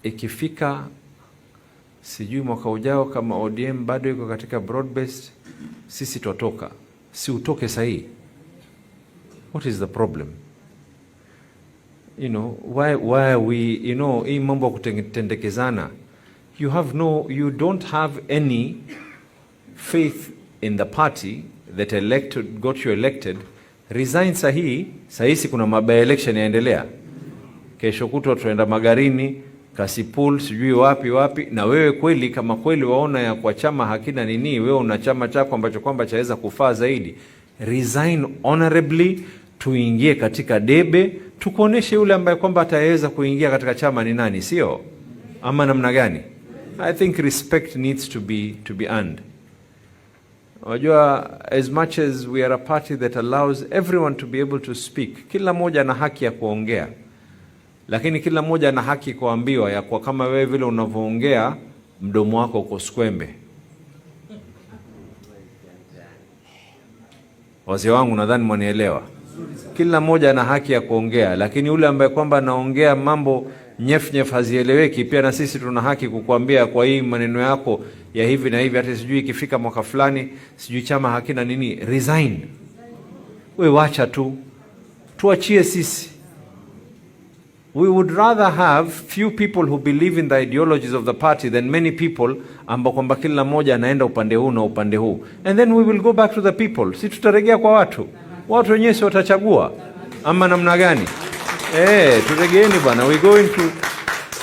ikifika sijui mwaka ujao kama ODM bado iko katika broad based, sisi tutoka. Si utoke sahi. What is the problem? You know, why are we, you know, hii mambo kutendekezana. You don't have any faith in the party that got you elected. Resign sahi kuna by-election yaendelea. Kesho kutwa tuenda Magarini, Kasipul, sijui wapi, na wewe kweli kama kweli waona ya kwa chama hakina nini, wewe una chama chako ambacho kwamba chaweza kufaa zaidi, resign honorably, tuingie katika debe, tukuoneshe yule ambaye kwamba ataweza kuingia katika chama ni nani, sio? Ama namna gani? I think respect needs to be earned. Wajua, as much as we are a party that allows everyone to be able to speak, kila moja ana haki ya kuongea. Lakini kila moja ana haki kuambiwa ya kwa kama wewe vile unavyoongea mdomo wako uko skwembe. Wazee wangu nadhani mwanielewa. Kila moja ana haki ya kuongea, lakini yule ambaye kwamba anaongea mambo nyef hazieleweki, pia na sisi tuna haki kukuambia kwa hii maneno yako ya hivi na hivi, hata sijui ikifika mwaka fulani sijui chama hakina nini, resign. Wewe wacha tu. Tuachie sisi. We would rather have few people who believe in the ideologies of the party than many people ambao kwamba kila mmoja anaenda upande huu na upande huu. And then we will go back to the people. Si tutaregea kwa watu. Watu wenyewe si watachagua. Ama namna gani? Turegeeni bwana. We go into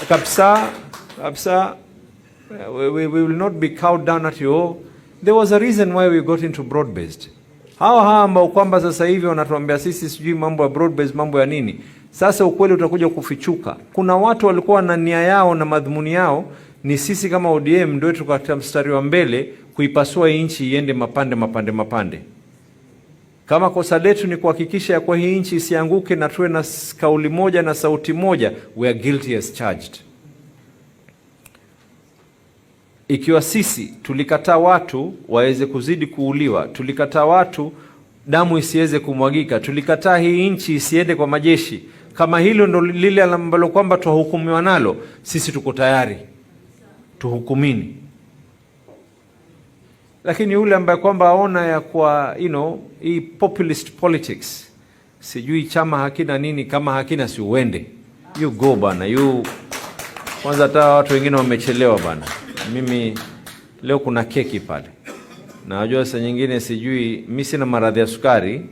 kabisa. We will not be cowed down at you. There was a reason why we got into broad-based. Hawa ambao kwamba sasa hivi wanatuambia sisi sijui mambo ya broad-based, mambo ya nini. Sasa ukweli utakuja kufichuka. Kuna watu walikuwa na nia yao na madhumuni yao ni sisi kama ODM ndio tukatia mstari wa mbele kuipasua nchi iende mapande. Kama kosa letu ni kuhakikisha ya kwa hii nchi isianguke na tuwe na kauli moja na sauti moja, we are guilty as charged. Ikiwa sisi tulikataa watu waweze kuzidi kuuliwa, tulikataa watu damu isiweze kumwagika, tulikataa hii nchi isiende kwa majeshi, kama hilo ndo lile ambalo kwamba tuhukumiwa nalo, sisi tuko tayari tuhukumini. Lakini yule ambaye kwamba aona ya kwa hii populist politics, sijui chama hakina nini, kama hakina si uende. You go bana, kwanza hata watu wengine wamechelewa bana. Mimi leo kuna keki pale. Na wajua saa nyingine sijui, mimi sina maradhi ya sukari,